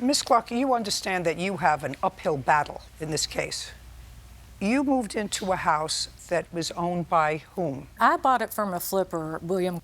Ms. Clark, you understand that you have an uphill battle in this case. You moved into a house that was owned by whom? I bought it from a flipper, William.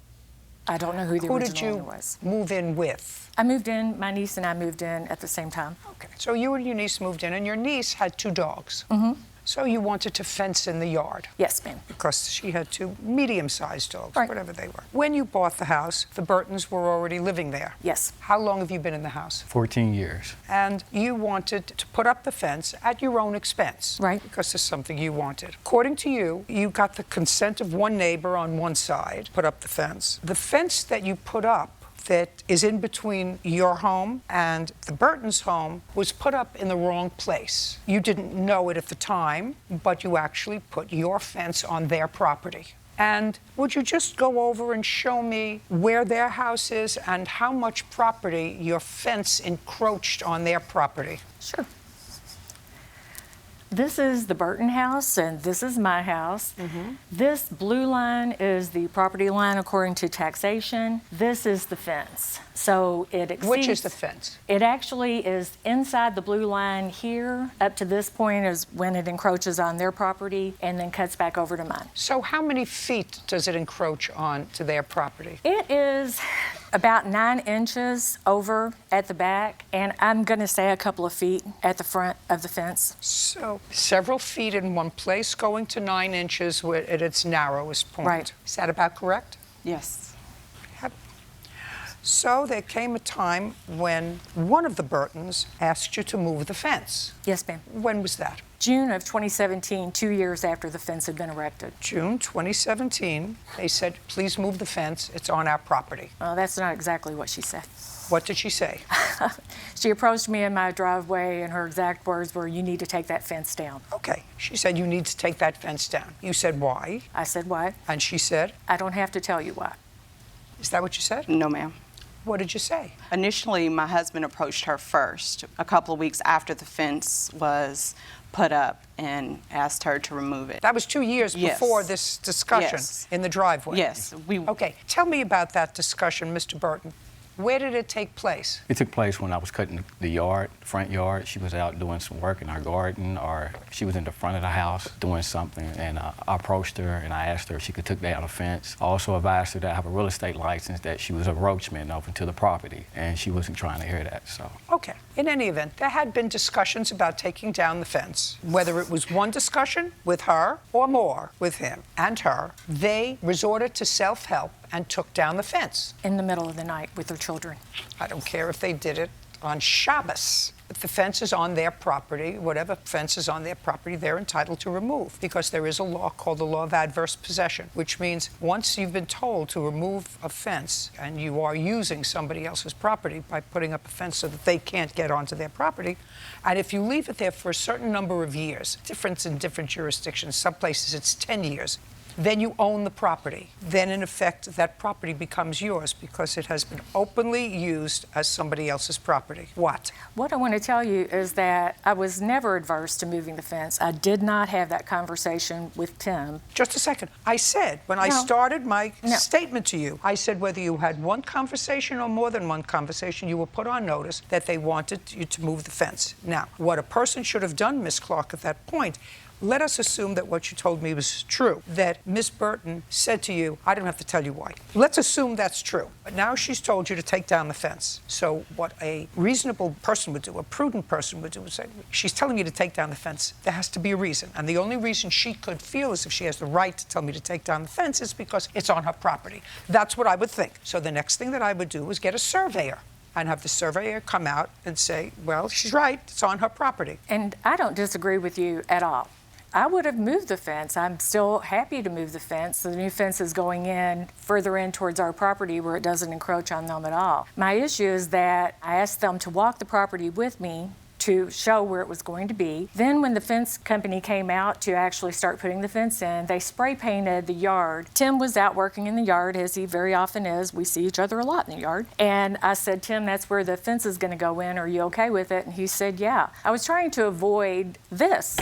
I don't know who the original owner was. Who did you move in with? I moved in, my niece and I moved in at the same time. Okay, so you and your niece moved in, and your niece had 2 dogs. Mm-hmm. So you wanted to fence in the yard? Yes, ma'am. Because she had 2 medium-sized dogs, right. Whatever they were. When you bought the house, the Burtons were already living there? Yes. How long have you been in the house? 14 years. And you wanted to put up the fence at your own expense? Right. Because it's something you wanted. According to you, you got the consent of one neighbor on one side, put up the fence. The fence that you put up that is in between your home and the Burtons' home was put up in the wrong place. You didn't know it at the time, but you actually put your fence on their property. And would you just go over and show me where their house is and how much property your fence encroached on their property? Sure. This is the Burton house, and this is my house. Mm-hmm. This blue line is the property line according to taxation. This is the fence. So it exceeds... Which is the fence? It actually is inside the blue line here. Up to this point is when it encroaches on their property and then cuts back over to mine. So how many feet does it encroach on to their property? It is about 9 inches over at the back, and I'm going to say a couple of feet at the front of the fence. So several feet in one place, going to 9 inches at its narrowest point. Right. Is that about correct? Yes. Yep. So there came a time when one of the Burtons asked you to move the fence. Yes, ma'am. When was that? June of 2017, 2 years after the fence had been erected. June 2017, they said, please move the fence, it's on our property. Well, that's not exactly what she said. What did she say? She approached me in my driveway, and her exact words were, "You need to take that fence down." Okay, she said you need to take that fence down. You said why? I said, "Why?" And she said? "I don't have to tell you why." Is that what you said? No, ma'am. What did you say? Initially, my husband approached her first, a couple of weeks after the fence was put up, and asked her to remove it. That was 2 years Yes. before this discussion Yes. in the driveway? Yes. Okay, tell me about that discussion, Mr. Burton. Where did it take place? It took place when I was cutting the yard, the front yard. She was out doing some work in our garden, or she was in the front of the house doing something, and I approached her and I asked her if she could take down a fence. I also advised her that I have a real estate license, that she was a roachman over to the property, and she wasn't trying to hear that, so. Okay, in any event, there had been discussions about taking down the fence. Whether it was one discussion with her or more with him and her, they resorted to self-help and took down the fence. In the middle of the night with their children. I don't care if they did it on Shabbos. If the fence is on their property, whatever fence is on their property, they're entitled to remove, because there is a law called the law of adverse possession, which means once you've been told to remove a fence and you are using somebody else's property by putting up a fence so that they can't get onto their property, and if you leave it there for a certain number of years, difference in different jurisdictions, some places it's 10 years, then you own the property. Then, in effect, that property becomes yours because it has been openly used as somebody else's property. What? What I want to tell you is that I was never adverse to moving the fence. I did not have that conversation with Tim. Just a second. I said, when I started my statement to you, I said whether you had one conversation or more than one conversation, you were put on notice that they wanted you to move the fence. Now, what a person should have done, Miss Clark, at that point, let us assume that what you told me was true, that Miss Burton said to you, I don't have to tell you why. Let's assume that's true. But now she's told you to take down the fence. So what a reasonable person would do, a prudent person would do, is say, she's telling you to take down the fence. There has to be a reason. And the only reason she could feel as if she has the right to tell me to take down the fence is because it's on her property. That's what I would think. So the next thing that I would do is get a surveyor and have the surveyor come out and say, well, she's right, it's on her property. And I don't disagree with you at all. I would have moved the fence. I'm still happy to move the fence. The new fence is going in further in towards our property where it doesn't encroach on them at all. My issue is that I asked them to walk the property with me to show where it was going to be. Then when the fence company came out to actually start putting the fence in, they spray painted the yard. Tim was out working in the yard, as he very often is. We see each other a lot in the yard. And I said, Tim, that's where the fence is gonna go in. Are you okay with it? And he said, yeah. I was trying to avoid this.